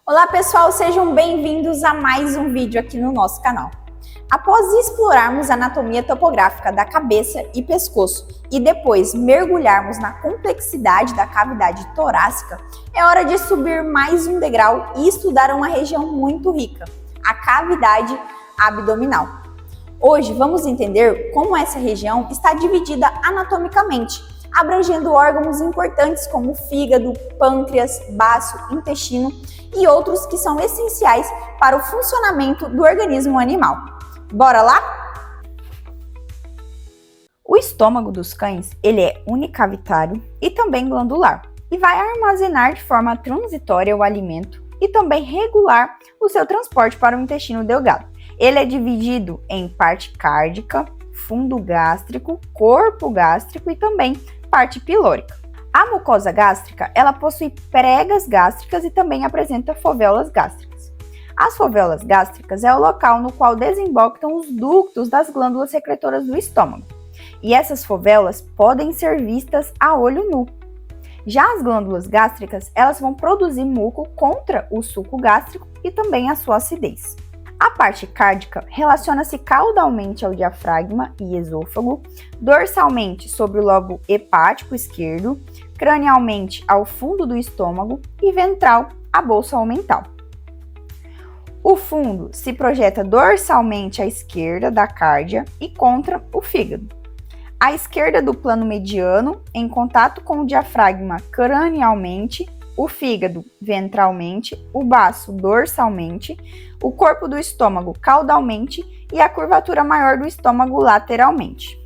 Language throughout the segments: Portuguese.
Olá pessoal, sejam bem-vindos a mais um vídeo aqui no nosso canal. Após explorarmos a anatomia topográfica da cabeça e pescoço e depois mergulharmos na complexidade da cavidade torácica, é hora de subir mais um degrau e estudar uma região muito rica, a cavidade abdominal. Hoje vamos entender como essa região está dividida anatomicamente, abrangendo órgãos importantes como fígado, pâncreas, baço, intestino e outros que são essenciais para o funcionamento do organismo animal. Bora lá? O estômago dos cães, ele é unicavitário e também glandular e vai armazenar de forma transitória o alimento e também regular o seu transporte para o intestino delgado. Ele é dividido em parte cárdica, fundo gástrico, corpo gástrico e também parte pilórica. A mucosa gástrica, ela possui pregas gástricas e também apresenta foveolas gástricas. As foveolas gástricas é o local no qual desembocam os ductos das glândulas secretoras do estômago. E essas foveolas podem ser vistas a olho nu. Já as glândulas gástricas, elas vão produzir muco contra o suco gástrico e também a sua acidez. A parte cárdica relaciona-se caudalmente ao diafragma e esôfago, dorsalmente sobre o lobo hepático esquerdo, cranialmente ao fundo do estômago e ventral à bolsa omental. O fundo se projeta dorsalmente à esquerda da cárdia e contra o fígado. À esquerda do plano mediano, em contato com o diafragma cranialmente, o fígado ventralmente, o baço dorsalmente, o corpo do estômago caudalmente e a curvatura maior do estômago lateralmente.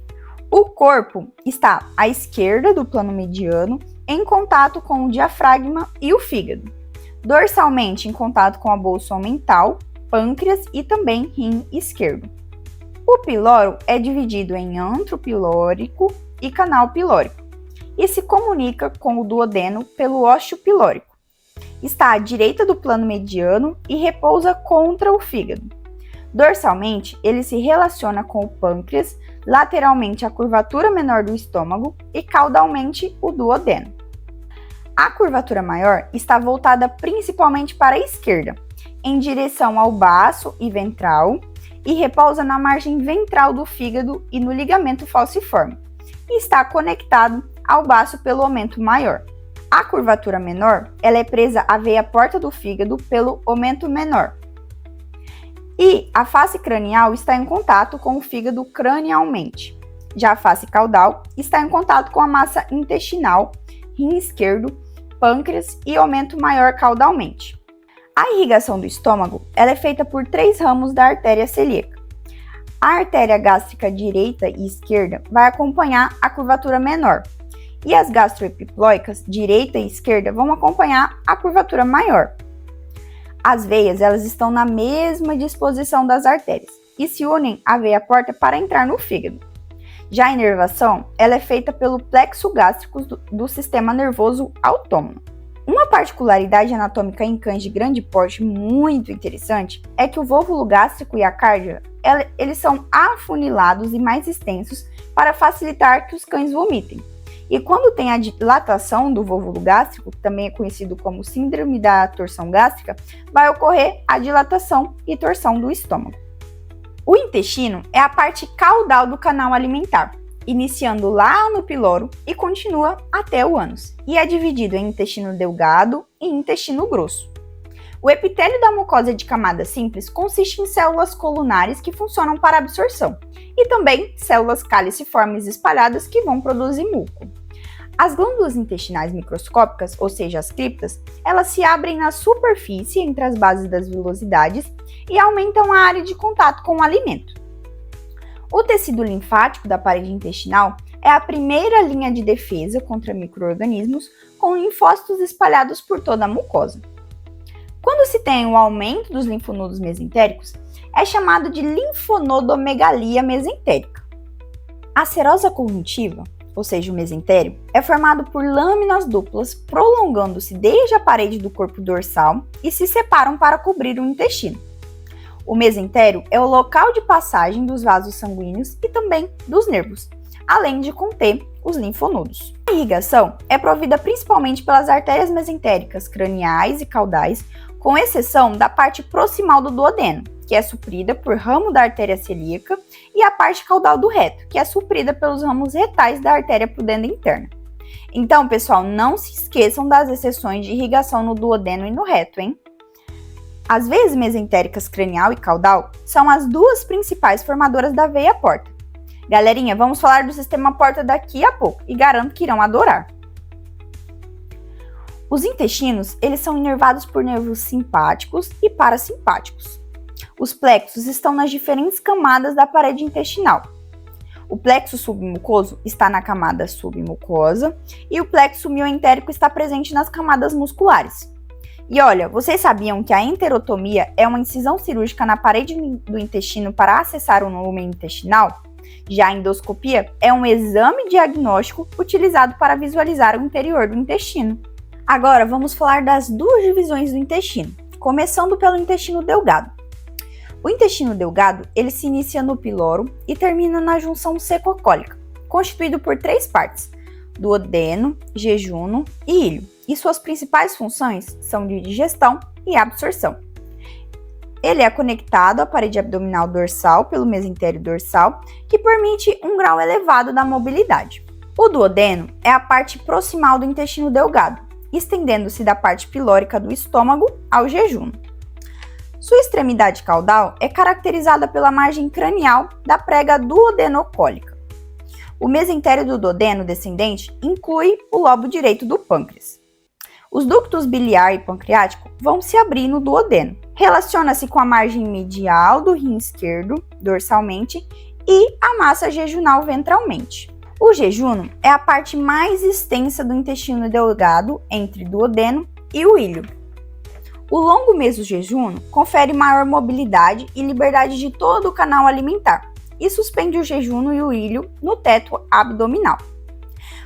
O corpo está à esquerda do plano mediano, em contato com o diafragma e o fígado, dorsalmente em contato com a bolsa omental, pâncreas e também rim esquerdo. O piloro é dividido em antro pilórico e canal pilórico e se comunica com o duodeno pelo ósseo pilórico. Está à direita do plano mediano e repousa contra o fígado. Dorsalmente, ele se relaciona com o pâncreas, lateralmente a curvatura menor do estômago e caudalmente o duodeno. A curvatura maior está voltada principalmente para a esquerda, em direção ao baço e ventral, e repousa na margem ventral do fígado e no ligamento falciforme, e está conectado ao baço pelo aumento maior. A curvatura menor, ela é presa à veia porta do fígado pelo aumento menor. E a face cranial está em contato com o fígado cranialmente. Já a face caudal está em contato com a massa intestinal, rim esquerdo, pâncreas e aumento maior caudalmente. A irrigação do estômago, ela é feita por 3 ramos da artéria celíaca. A artéria gástrica direita e esquerda vai acompanhar a curvatura menor, e as gastroepiploicas, direita e esquerda, vão acompanhar a curvatura maior. As veias, elas estão na mesma disposição das artérias e se unem à veia porta para entrar no fígado. Já a inervação, ela é feita pelo plexo gástrico do sistema nervoso autônomo. Uma particularidade anatômica em cães de grande porte muito interessante é que o vôvulo gástrico e a cárdia, eles são afunilados e mais extensos para facilitar que os cães vomitem. E quando tem a dilatação do vôvulo gástrico, que também é conhecido como síndrome da torção gástrica, vai ocorrer a dilatação e torção do estômago. O intestino é a parte caudal do canal alimentar, iniciando lá no piloro e continua até o ânus, e é dividido em intestino delgado e intestino grosso. O epitélio da mucosa de camada simples consiste em células colunares que funcionam para absorção, e também células caliciformes espalhadas que vão produzir muco. As glândulas intestinais microscópicas, ou seja, as criptas, elas se abrem na superfície entre as bases das vilosidades e aumentam a área de contato com o alimento. O tecido linfático da parede intestinal é a primeira linha de defesa contra micro-organismos, com linfócitos espalhados por toda a mucosa. Quando se tem o aumento dos linfonodos mesentéricos, é chamado de linfonodomegalia mesentérica. A serosa conjuntiva, ou seja, o mesentério, é formado por lâminas duplas prolongando-se desde a parede do corpo dorsal e se separam para cobrir o intestino. O mesentério é o local de passagem dos vasos sanguíneos e também dos nervos, além de conter os linfonodos. A irrigação é provida principalmente pelas artérias mesentéricas craniais e caudais, com exceção da parte proximal do duodeno, que é suprida por ramo da artéria celíaca, e a parte caudal do reto, que é suprida pelos ramos retais da artéria pudenda interna. Então, pessoal, não se esqueçam das exceções de irrigação no duodeno e no reto, hein? As veias mesentéricas cranial e caudal são as duas principais formadoras da veia porta. Galerinha, vamos falar do sistema porta daqui a pouco e garanto que irão adorar. Os intestinos, eles são inervados por nervos simpáticos e parasimpáticos. Os plexos estão nas diferentes camadas da parede intestinal. O plexo submucoso está na camada submucosa e o plexo mioentérico está presente nas camadas musculares. E olha, vocês sabiam que a enterotomia é uma incisão cirúrgica na parede do intestino para acessar o lumen intestinal? Já a endoscopia é um exame diagnóstico utilizado para visualizar o interior do intestino. Agora vamos falar das duas divisões do intestino, começando pelo intestino delgado. O intestino delgado, ele se inicia no piloro e termina na junção secocólica, constituído por três partes: duodeno, jejuno e ilho, e suas principais funções são de digestão e absorção. Ele é conectado à parede abdominal dorsal pelo mesentério dorsal, que permite um grau elevado da mobilidade. O duodeno é a parte proximal do intestino delgado, estendendo-se da parte pilórica do estômago ao jejuno. Sua extremidade caudal é caracterizada pela margem cranial da prega duodenocólica. O mesentério do duodeno descendente inclui o lobo direito do pâncreas. Os ductos biliar e pancreático vão se abrir no duodeno. Relaciona-se com a margem medial do rim esquerdo, dorsalmente, e a massa jejunal ventralmente. O jejuno é a parte mais extensa do intestino delgado entre duodeno e o ilho. O longo mesojejuno confere maior mobilidade e liberdade de todo o canal alimentar e suspende o jejuno e o ilho no teto abdominal.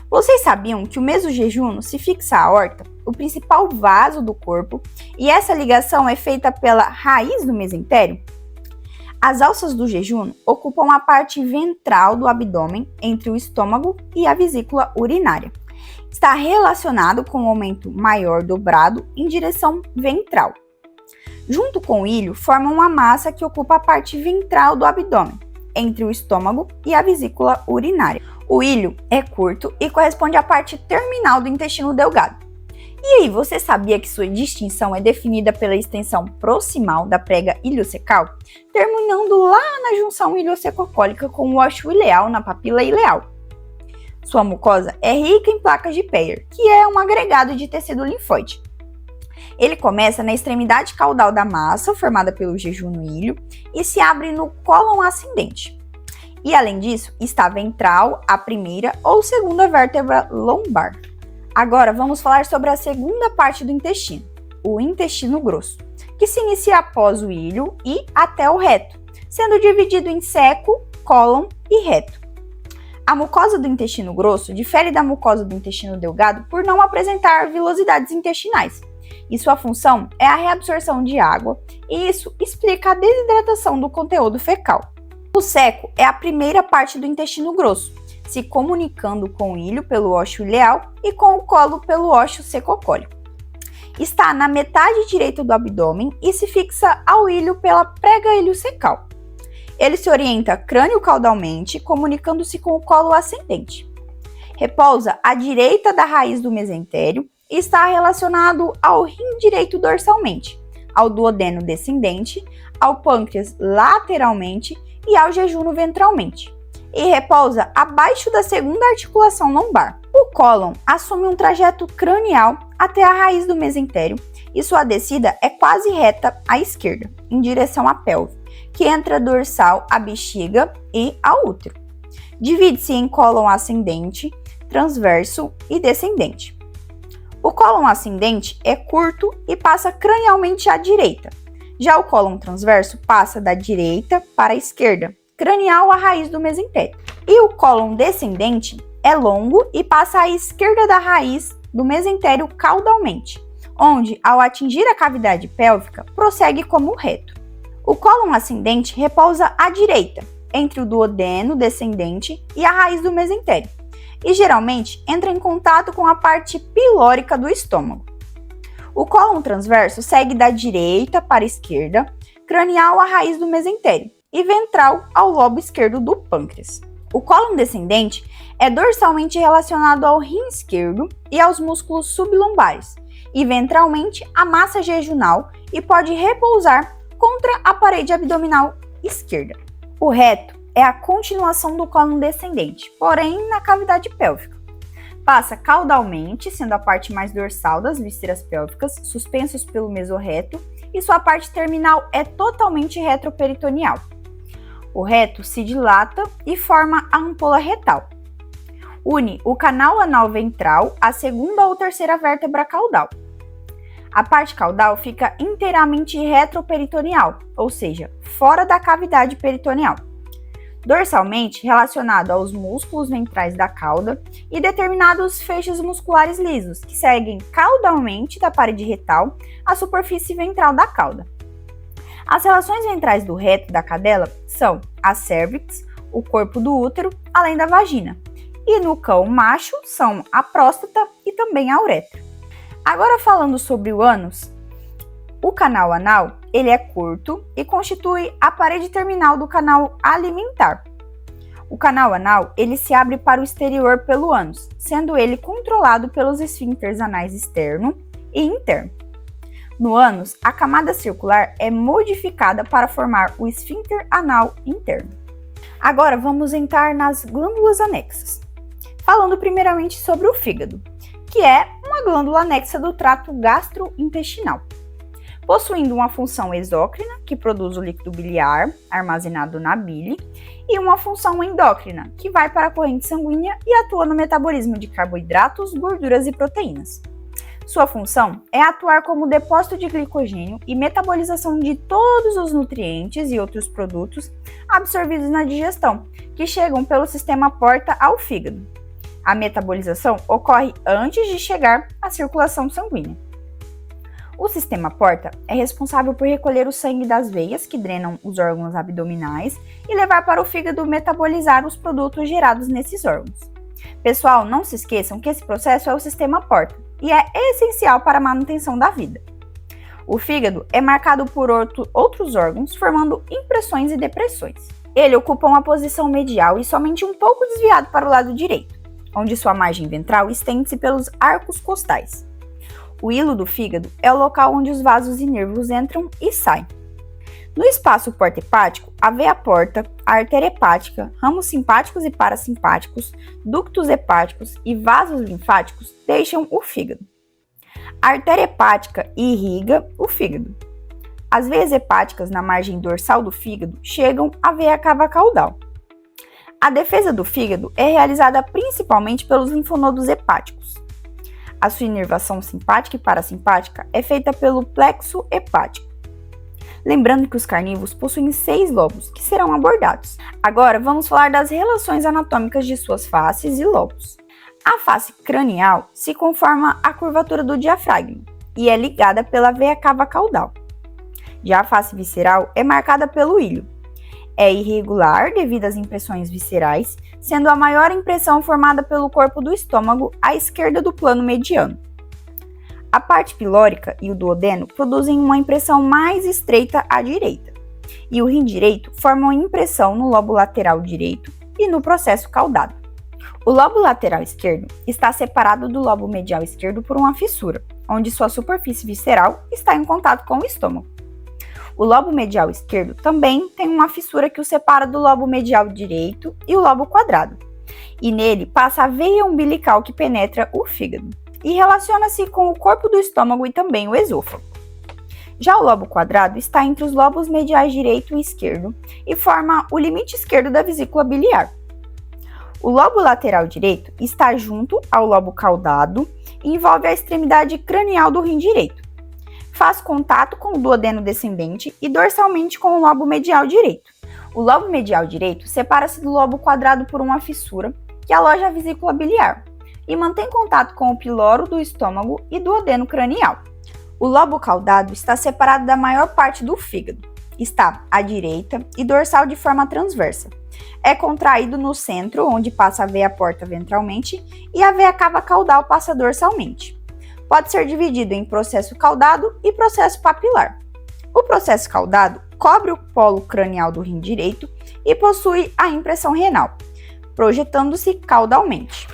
Vocês sabiam que o mesojejuno se fixa à aorta, o principal vaso do corpo, e essa ligação é feita pela raiz do mesentério? As alças do jejuno ocupam a parte ventral do abdômen entre o estômago e a vesícula urinária. Está relacionado com o aumento maior dobrado em direção ventral. Junto com o ilho, formam uma massa que ocupa a parte ventral do abdômen, entre o estômago e a vesícula urinária. O ilho é curto e corresponde à parte terminal do intestino delgado. E aí, você sabia que sua distinção é definida pela extensão proximal da prega iliocecal, terminando lá na junção iliocecocólica com o ósseo ileal na papila ileal? Sua mucosa é rica em placas de Peyer, que é um agregado de tecido linfóide. Ele começa na extremidade caudal da massa, formada pelo jejuno ilho, e se abre no cólon ascendente. E além disso, está ventral, a primeira ou segunda vértebra lombar. Agora vamos falar sobre a segunda parte do intestino, o intestino grosso, que se inicia após o ilho e até o reto, sendo dividido em seco, cólon e reto. A mucosa do intestino grosso difere da mucosa do intestino delgado por não apresentar vilosidades intestinais, e sua função é a reabsorção de água, e isso explica a desidratação do conteúdo fecal. O seco é a primeira parte do intestino grosso, se comunicando com o ilho pelo ósseo ileal e com o colo pelo ósseo secocólico. Está na metade direita do abdômen e se fixa ao ilho pela prega iliocecal. Ele se orienta crânio-caudalmente, comunicando-se com o colo ascendente. Repousa à direita da raiz do mesentério e está relacionado ao rim direito dorsalmente, ao duodeno descendente, ao pâncreas lateralmente e ao jejuno ventralmente, e repousa abaixo da segunda articulação lombar. O cólon assume um trajeto cranial até a raiz do mesentério e sua descida é quase reta à esquerda, em direção à pelve, que entra dorsal à bexiga e ao útero. Divide-se em cólon ascendente, transverso e descendente. O cólon ascendente é curto e passa cranialmente à direita. Já o cólon transverso passa da direita para a esquerda, cranial à raiz do mesentério. E o cólon descendente é longo e passa à esquerda da raiz do mesentério caudalmente, onde, ao atingir a cavidade pélvica, prossegue como reto. O cólon ascendente repousa à direita, entre o duodeno descendente e a raiz do mesentério, e geralmente entra em contato com a parte pilórica do estômago. O cólon transverso segue da direita para a esquerda, cranial à raiz do mesentério e ventral ao lobo esquerdo do pâncreas. O cólon descendente é dorsalmente relacionado ao rim esquerdo e aos músculos sublombares, e ventralmente à massa jejunal e pode repousar contra a parede abdominal esquerda. O reto é a continuação do cólon descendente, porém na cavidade pélvica. Passa caudalmente, sendo a parte mais dorsal das vísceras pélvicas, suspensos pelo mesorreto, e sua parte terminal é totalmente retroperitoneal. O reto se dilata e forma a ampola retal. Une o canal anal ventral à segunda ou terceira vértebra caudal. A parte caudal fica inteiramente retroperitoneal, ou seja, fora da cavidade peritoneal. Dorsalmente relacionado aos músculos ventrais da cauda e determinados feixes musculares lisos, que seguem caudalmente da parede retal à superfície ventral da cauda. As relações ventrais do reto da cadela são a cérvix, o corpo do útero, além da vagina, e no cão macho são a próstata e também a uretra. Agora falando sobre o ânus, o canal anal ele é curto e constitui a parede terminal do canal alimentar. O canal anal ele se abre para o exterior pelo ânus, sendo ele controlado pelos esfíncteres anais externo e interno. No ânus, a camada circular é modificada para formar o esfíncter anal interno. Agora vamos entrar nas glândulas anexas. Falando primeiramente sobre o fígado, que é uma glândula anexa do trato gastrointestinal. Possuindo uma função exócrina, que produz o líquido biliar armazenado na bile, e uma função endócrina, que vai para a corrente sanguínea e atua no metabolismo de carboidratos, gorduras e proteínas. Sua função é atuar como depósito de glicogênio e metabolização de todos os nutrientes e outros produtos absorvidos na digestão, que chegam pelo sistema porta ao fígado. A metabolização ocorre antes de chegar à circulação sanguínea. O sistema porta é responsável por recolher o sangue das veias que drenam os órgãos abdominais e levar para o fígado metabolizar os produtos gerados nesses órgãos. Pessoal, não se esqueçam que esse processo é o sistema porta e é essencial para a manutenção da vida. O fígado é marcado por outros órgãos, formando impressões e depressões. Ele ocupa uma posição medial e somente um pouco desviado para o lado direito, onde sua margem ventral estende-se pelos arcos costais. O hilo do fígado é o local onde os vasos e nervos entram e saem. No espaço porta-hepático, a veia porta, a artéria hepática, ramos simpáticos e parasimpáticos, ductos hepáticos e vasos linfáticos deixam o fígado. A artéria hepática irriga o fígado. As veias hepáticas na margem dorsal do fígado chegam à veia cava caudal. A defesa do fígado é realizada principalmente pelos linfonodos hepáticos. A sua inervação simpática e parasimpática é feita pelo plexo hepático. Lembrando que os carnívoros possuem 6 lobos, que serão abordados. Agora vamos falar das relações anatômicas de suas faces e lobos. A face cranial se conforma à curvatura do diafragma e é ligada pela veia cava caudal. Já a face visceral é marcada pelo ilho. É irregular devido às impressões viscerais, sendo a maior impressão formada pelo corpo do estômago à esquerda do plano mediano. A parte pilórica e o duodeno produzem uma impressão mais estreita à direita, e o rim direito forma uma impressão no lobo lateral direito e no processo caudado. O lobo lateral esquerdo está separado do lobo medial esquerdo por uma fissura, onde sua superfície visceral está em contato com o estômago. O lobo medial esquerdo também tem uma fissura que o separa do lobo medial direito e o lobo quadrado, e nele passa a veia umbilical que penetra o fígado, e relaciona-se com o corpo do estômago e também o esôfago. Já o lobo quadrado está entre os lobos mediais direito e esquerdo e forma o limite esquerdo da vesícula biliar. O lobo lateral direito está junto ao lobo caudado e envolve a extremidade cranial do rim direito. Faz contato com o duodeno descendente e dorsalmente com o lobo medial direito. O lobo medial direito separa-se do lobo quadrado por uma fissura que aloja a vesícula biliar e mantém contato com o piloro do estômago e duodeno cranial. O lobo caudado está separado da maior parte do fígado. Está à direita e dorsal de forma transversa. É contraído no centro, onde passa a veia porta ventralmente, e a veia cava caudal passa dorsalmente. pode ser dividido em processo caudado e processo papilar. O processo caudado cobre o polo cranial do rim direito e possui a impressão renal, projetando-se caudalmente.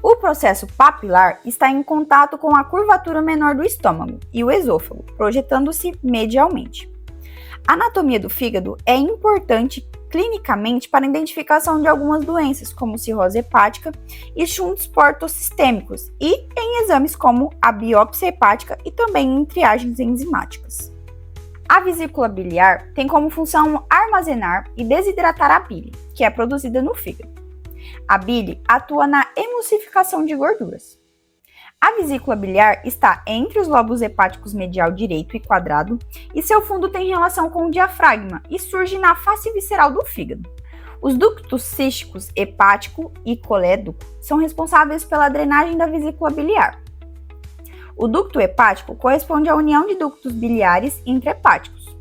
O processo papilar está em contato com a curvatura menor do estômago e o esôfago, projetando-se medialmente. A anatomia do fígado é importante clinicamente para a identificação de algumas doenças, como cirrose hepática e shunts portosistêmicos, e em exames como a biópsia hepática e também em triagens enzimáticas. A vesícula biliar tem como função armazenar e desidratar a bile, que é produzida no fígado. A bile atua na emulsificação de gorduras. A vesícula biliar está entre os lobos hepáticos medial direito e quadrado, e seu fundo tem relação com o diafragma e surge na face visceral do fígado. Os ductos císticos hepático e colédoco são responsáveis pela drenagem da vesícula biliar. O ducto hepático corresponde à união de ductos biliares intrahepáticos.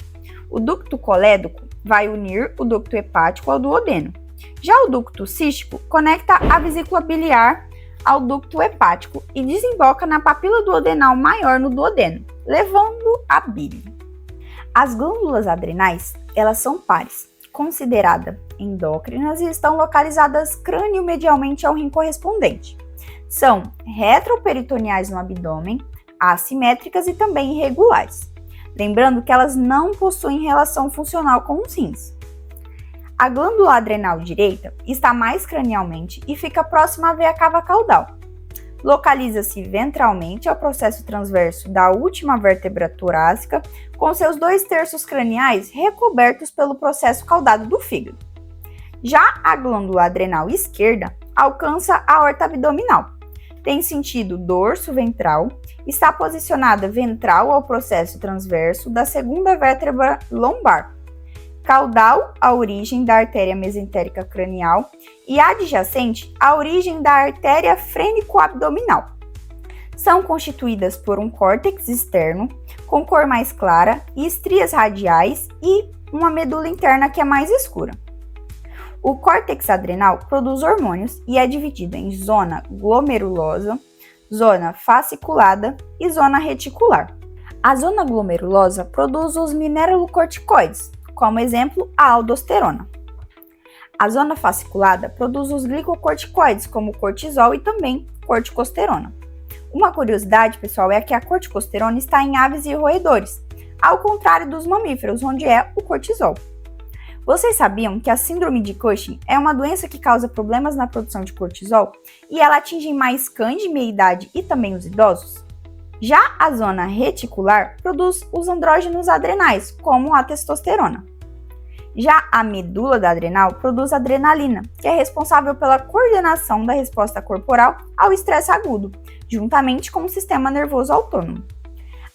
O ducto colédoco vai unir o ducto hepático ao duodeno. Já o ducto cístico conecta a vesícula biliar ao ducto hepático e desemboca na papila duodenal maior no duodeno, levando a bile. As glândulas adrenais, elas são pares, consideradas endócrinas e estão localizadas crânio-medialmente ao rim correspondente. São retroperitoneais no abdômen, assimétricas e também irregulares. Lembrando que elas não possuem relação funcional com os rins. A glândula adrenal direita está mais cranialmente e fica próxima à veia cava caudal. Localiza-se ventralmente ao processo transverso da última vértebra torácica, com seus 2/3 craniais recobertos pelo processo caudado do fígado. Já a glândula adrenal esquerda alcança a aorta abdominal. Tem sentido dorso-ventral, está posicionada ventral ao processo transverso da segunda vértebra lombar. Caudal, a origem da artéria mesentérica cranial, e adjacente, a origem da artéria frênico-abdominal. São constituídas por um córtex externo, com cor mais clara, e estrias radiais, e uma medula interna que é mais escura. O córtex adrenal produz hormônios e é dividido em zona glomerulosa, zona fasciculada e zona reticular. A zona glomerulosa produz os mineralocorticoides, como exemplo, a aldosterona. A zona fasciculada produz os glicocorticoides, como cortisol e também corticosterona. Uma curiosidade, pessoal, é que a corticosterona está em aves e roedores, ao contrário dos mamíferos, onde é o cortisol. Vocês sabiam que a síndrome de Cushing é uma doença que causa problemas na produção de cortisol e ela atinge mais cães de meia idade e também os idosos? Já a zona reticular produz os andrógenos adrenais, como a testosterona. Já a medula da adrenal produz adrenalina, que é responsável pela coordenação da resposta corporal ao estresse agudo, juntamente com o sistema nervoso autônomo.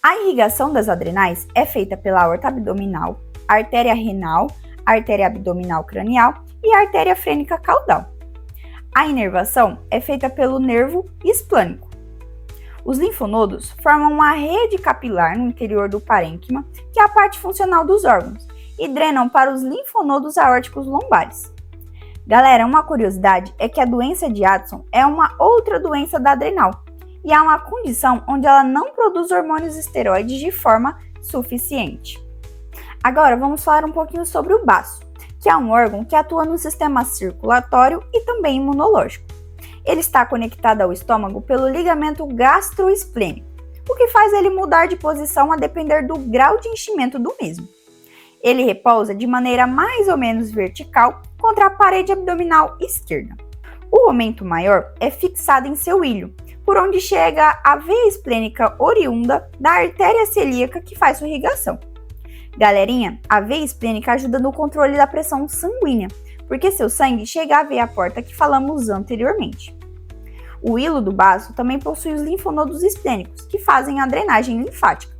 A irrigação das adrenais é feita pela aorta abdominal, artéria renal, artéria abdominal cranial e artéria frênica caudal. A inervação é feita pelo nervo esplânico. Os linfonodos formam uma rede capilar no interior do parênquima, que é a parte funcional dos órgãos, e drenam para os linfonodos aórticos lombares. Galera, uma curiosidade é que a doença de Addison é uma outra doença da adrenal, e é uma condição onde ela não produz hormônios esteroides de forma suficiente. Agora vamos falar um pouquinho sobre o baço, que é um órgão que atua no sistema circulatório e também imunológico. Ele está conectado ao estômago pelo ligamento gastroesplênico, o que faz ele mudar de posição a depender do grau de enchimento do mesmo. Ele repousa de maneira mais ou menos vertical contra a parede abdominal esquerda. O aumento maior é fixado em seu ilho, por onde chega a veia esplênica oriunda da artéria celíaca que faz sua irrigação. Galerinha, a veia esplênica ajuda no controle da pressão sanguínea, porque seu sangue chega à veia porta que falamos anteriormente. O hilo do baço também possui os linfonodos esplênicos, que fazem a drenagem linfática.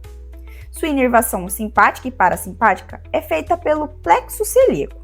Sua inervação simpática e parasimpática é feita pelo plexo celíaco.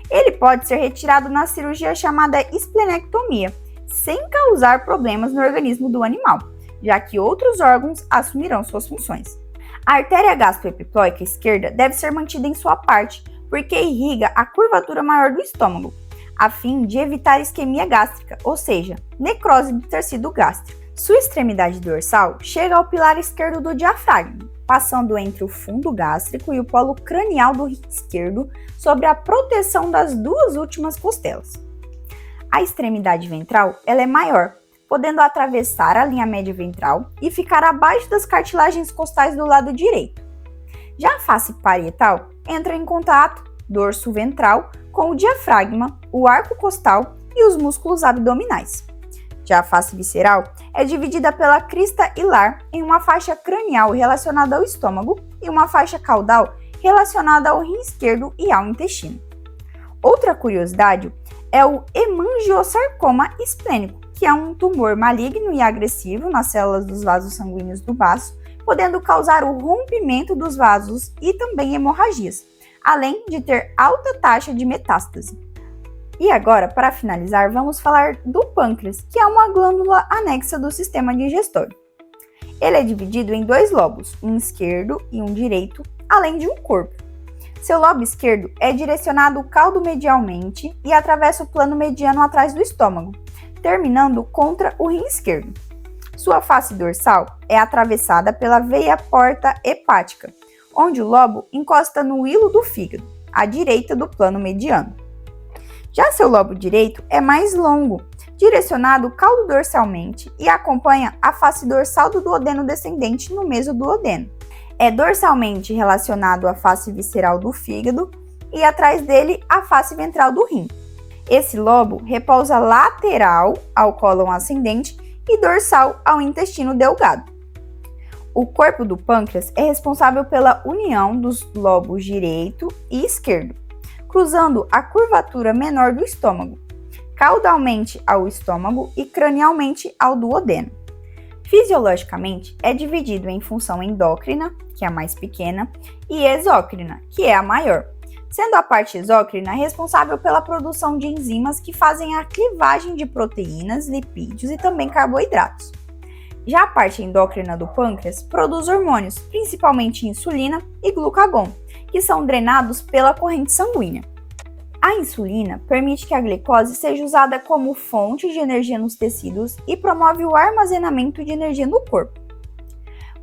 Ele pode ser retirado na cirurgia chamada esplenectomia, sem causar problemas no organismo do animal, já que outros órgãos assumirão suas funções. A artéria gastroepiploica esquerda deve ser mantida em sua parte, porque irriga a curvatura maior do estômago, a fim de evitar isquemia gástrica, ou seja, necrose do tecido gástrico. Sua extremidade dorsal chega ao pilar esquerdo do diafragma, passando entre o fundo gástrico e o polo cranial do rim esquerdo, sobre a proteção das duas últimas costelas. A extremidade ventral ela é maior, podendo atravessar a linha média ventral e ficar abaixo das cartilagens costais do lado direito. Já a face parietal entra em contato dorso ventral com o diafragma, o arco costal e os músculos abdominais. Já a face visceral é dividida pela crista hilar em uma faixa cranial relacionada ao estômago e uma faixa caudal relacionada ao rim esquerdo e ao intestino. Outra curiosidade é o hemangiosarcoma esplênico, que é um tumor maligno e agressivo nas células dos vasos sanguíneos do baço, podendo causar o rompimento dos vasos e também hemorragias, além de ter alta taxa de metástase. E agora, para finalizar, vamos falar do pâncreas, que é uma glândula anexa do sistema digestório. Ele é dividido em dois lobos, um esquerdo e um direito, além de um corpo. Seu lobo esquerdo é direcionado caldo-medialmente e atravessa o plano mediano atrás do estômago, terminando contra o rim esquerdo. Sua face dorsal é atravessada pela veia porta hepática, onde o lobo encosta no hilo do fígado, à direita do plano mediano. Já seu lobo direito é mais longo, direcionado caldo-dorsalmente e acompanha a face dorsal do duodeno descendente no mesoduodeno. É dorsalmente relacionado à face visceral do fígado e atrás dele a face ventral do rim. Esse lobo repousa lateral ao cólon ascendente e dorsal ao intestino delgado. O corpo do pâncreas é responsável pela união dos lobos direito e esquerdo, cruzando a curvatura menor do estômago, caudalmente ao estômago e cranialmente ao duodeno. Fisiologicamente, é dividido em função endócrina, que é a mais pequena, e exócrina, que é a maior, sendo a parte exócrina responsável pela produção de enzimas que fazem a clivagem de proteínas, lipídios e também carboidratos. Já a parte endócrina do pâncreas produz hormônios, principalmente insulina e glucagon, que são drenados pela corrente sanguínea. A insulina permite que a glicose seja usada como fonte de energia nos tecidos e promove o armazenamento de energia no corpo.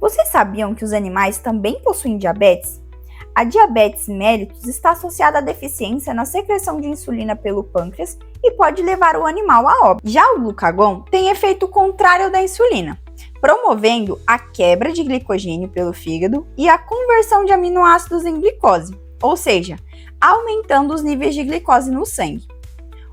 Vocês sabiam que os animais também possuem diabetes? A diabetes mellitus está associada à deficiência na secreção de insulina pelo pâncreas e pode levar o animal a óbito. Já o glucagon tem efeito contrário ao da insulina, promovendo a quebra de glicogênio pelo fígado e a conversão de aminoácidos em glicose, ou seja, aumentando os níveis de glicose no sangue.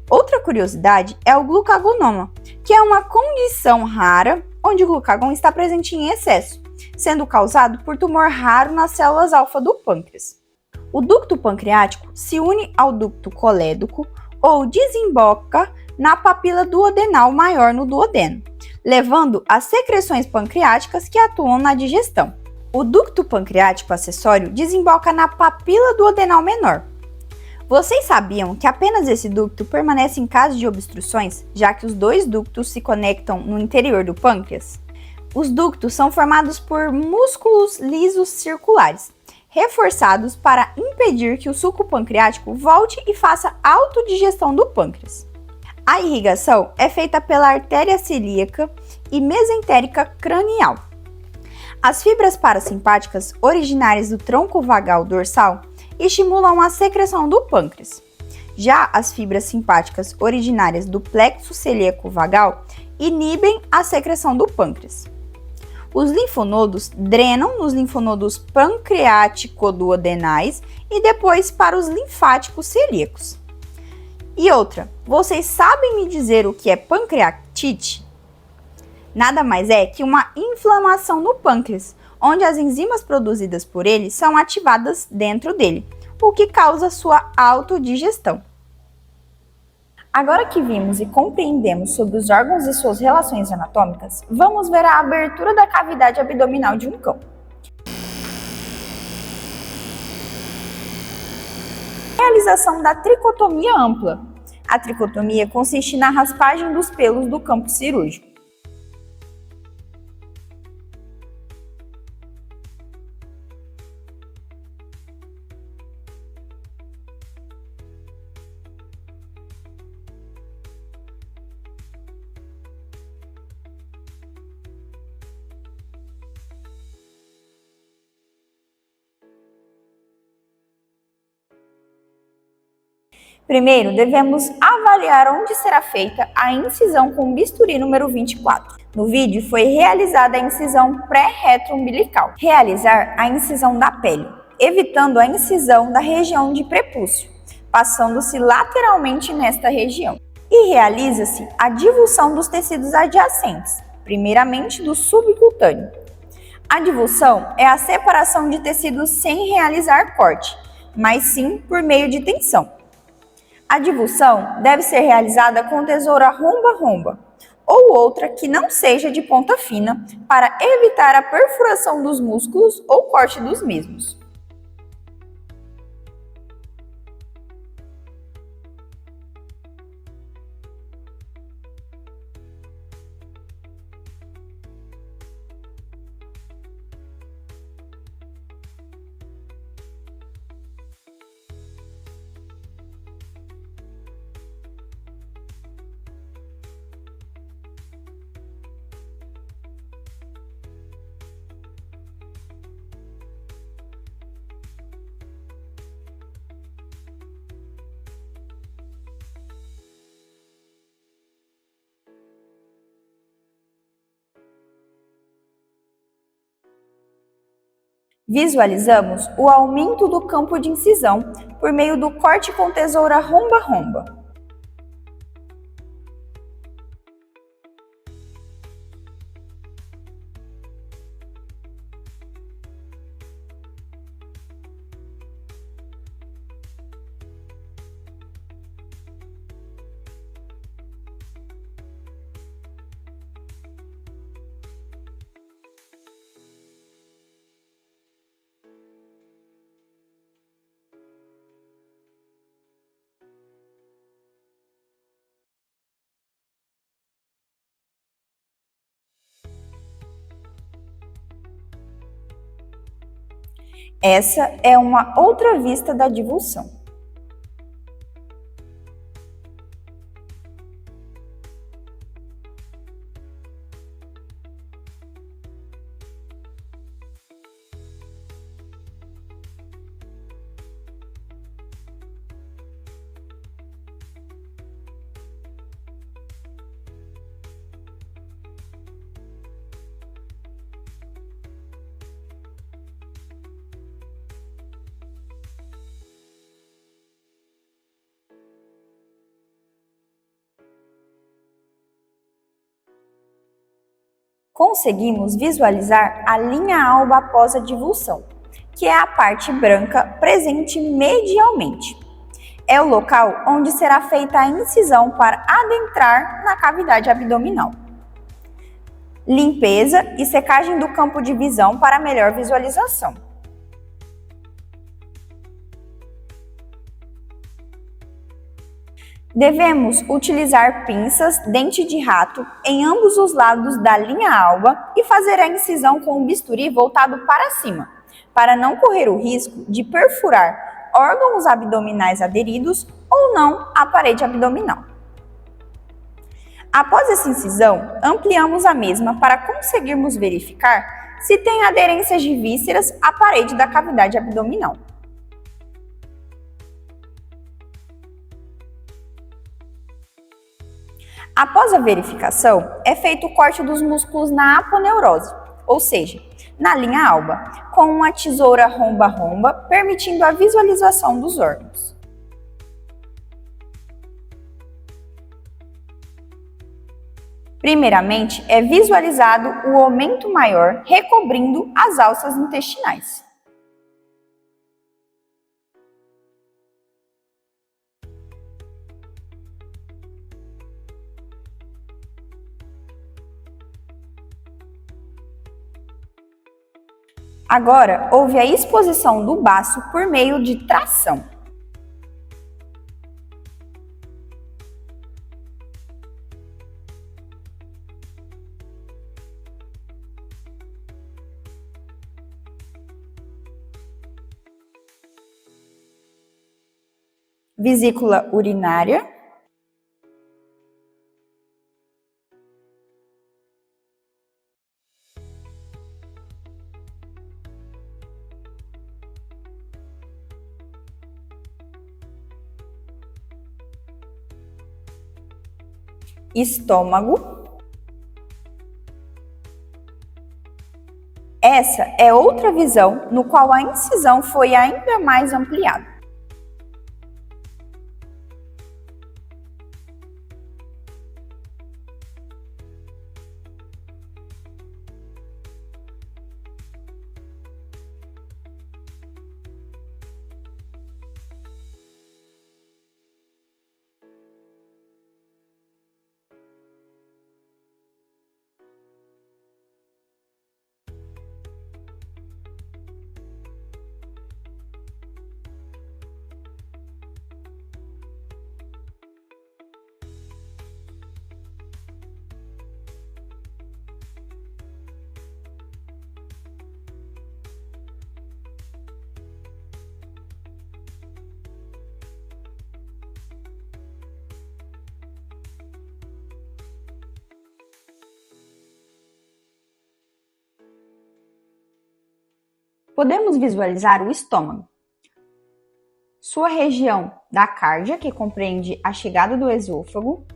Outra curiosidade é o glucagonoma, que é uma condição rara onde o glucagon está presente em excesso, sendo causado por tumor raro nas células alfa do pâncreas. O ducto pancreático se une ao ducto colédoco ou desemboca na papila duodenal maior no duodeno, levando às secreções pancreáticas que atuam na digestão. O ducto pancreático acessório desemboca na papila duodenal menor. Vocês sabiam que apenas esse ducto permanece em caso de obstruções, já que os dois ductos se conectam no interior do pâncreas? Os ductos são formados por músculos lisos circulares, reforçados para impedir que o suco pancreático volte e faça autodigestão do pâncreas. A irrigação é feita pela artéria celíaca e mesentérica cranial. As fibras parasimpáticas originárias do tronco vagal dorsal estimulam a secreção do pâncreas. Já as fibras simpáticas originárias do plexo celíaco vagal inibem a secreção do pâncreas. Os linfonodos drenam nos linfonodos pancreático-duodenais e depois para os linfáticos celíacos. E outra, vocês sabem me dizer o que é pancreatite? Nada mais é que uma inflamação no pâncreas, onde as enzimas produzidas por ele são ativadas dentro dele, o que causa sua autodigestão. Agora que vimos e compreendemos sobre os órgãos e suas relações anatômicas, vamos ver a abertura da cavidade abdominal de um cão. Realização da tricotomia ampla. A tricotomia consiste na raspagem dos pelos do campo cirúrgico. Primeiro, devemos avaliar onde será feita a incisão com o bisturi número 24. No vídeo foi realizada a incisão pré-retroumbilical. Realizar a incisão da pele, evitando a incisão da região de prepúcio, passando-se lateralmente nesta região. E realiza-se a divulsão dos tecidos adjacentes, primeiramente do subcutâneo. A divulsão é a separação de tecidos sem realizar corte, mas sim por meio de tensão. A divulsão deve ser realizada com tesoura romba-romba ou outra que não seja de ponta fina para evitar a perfuração dos músculos ou corte dos mesmos. Visualizamos o aumento do campo de incisão por meio do corte com tesoura romba-romba. Essa é uma outra vista da divulsão. Conseguimos visualizar a linha alba após a divulsão, que é a parte branca presente medialmente. É o local onde será feita a incisão para adentrar na cavidade abdominal. Limpeza e secagem do campo de visão para melhor visualização. Devemos utilizar pinças dente de rato em ambos os lados da linha alba e fazer a incisão com o bisturi voltado para cima, para não correr o risco de perfurar órgãos abdominais aderidos ou não à parede abdominal. Após essa incisão, ampliamos a mesma para conseguirmos verificar se tem aderências de vísceras à parede da cavidade abdominal. Após a verificação, é feito o corte dos músculos na aponeurose, ou seja, na linha alba, com uma tesoura romba-romba, permitindo a visualização dos órgãos. Primeiramente, é visualizado o aumento maior, recobrindo as alças intestinais. Agora, houve a exposição do baço por meio de tração. Vesícula urinária. estômago. Essa é outra visão no qual a incisão foi ainda mais ampliada. Podemos visualizar o estômago. Sua região da cárdia, que compreende a chegada do esôfago,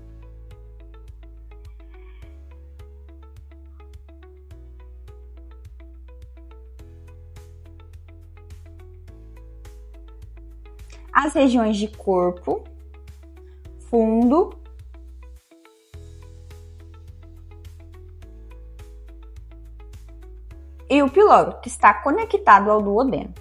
as regiões de corpo, fundo, e o piloro, que está conectado ao duodeno.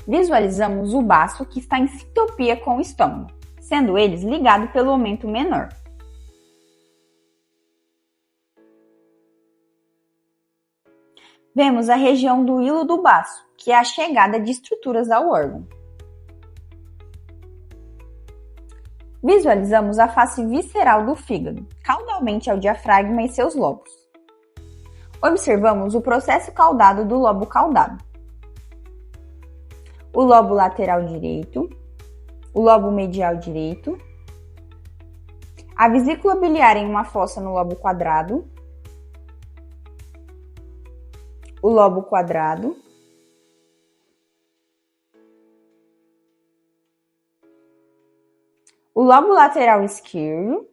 Visualizamos o baço, que está em sintopia com o estômago, sendo eles ligados pelo aumento menor. Vemos a região do hilo do baço, que é a chegada de estruturas ao órgão. Visualizamos a face visceral do fígado, caudalmente ao diafragma e seus lobos. Observamos o processo caudado do lobo caudado, o lobo lateral direito, o lobo medial direito, a vesícula biliar em uma fossa no lobo quadrado, o lobo quadrado, o lobo lateral esquerdo,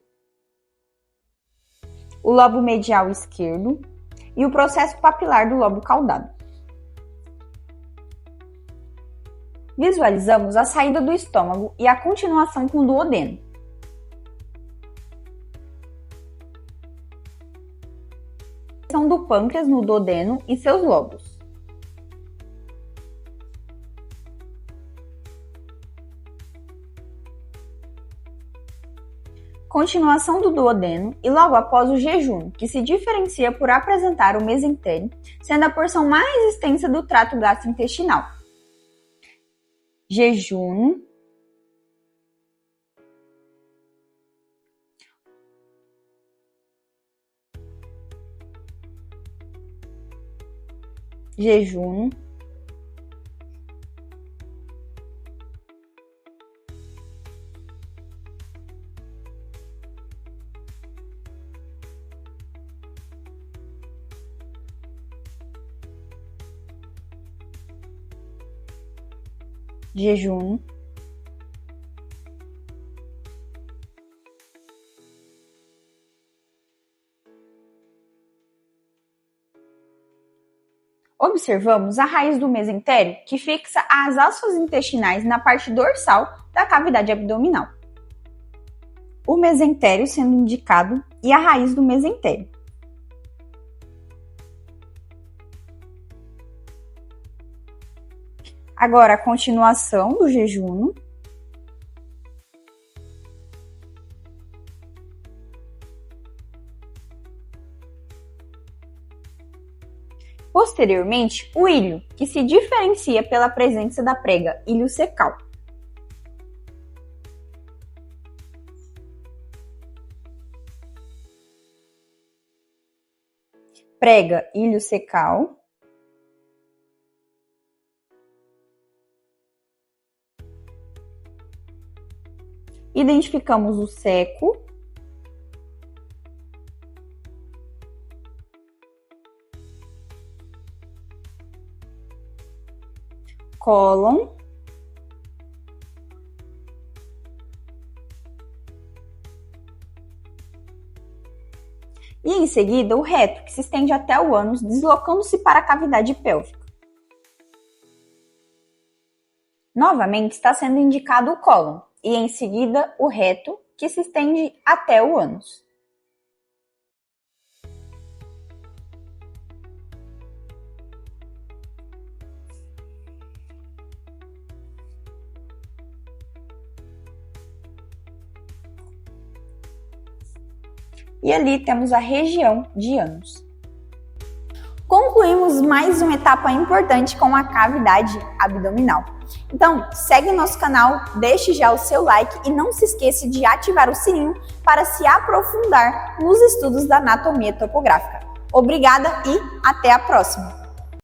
o lobo medial esquerdo e o processo papilar do lobo caudado. Visualizamos a saída do estômago e a continuação com o duodeno. Do pâncreas no duodeno e seus lobos. Continuação do duodeno e logo após o jejum, que se diferencia por apresentar o mesentério, sendo a porção mais extensa do trato gastrointestinal. Jejum, jejum, jejum, observamos a raiz do mesentério, que fixa as alças intestinais na parte dorsal da cavidade abdominal. O mesentério sendo indicado e a raiz do mesentério. Agora a continuação do jejum. Posteriormente, o ilho, que se diferencia pela presença da prega iliocecal. Prega iliocecal. Identificamos o seco. Cólon. Em seguida, o reto, que se estende até o ânus, deslocando-se para a cavidade pélvica. Novamente, está sendo indicado o cólon, e em seguida o reto, que se estende até o ânus. E ali temos a região de ânus. Concluímos mais uma etapa importante com a cavidade abdominal. Então, segue nosso canal, deixe já o seu like e não se esqueça de ativar o sininho para se aprofundar nos estudos da anatomia topográfica. Obrigada e até a próxima!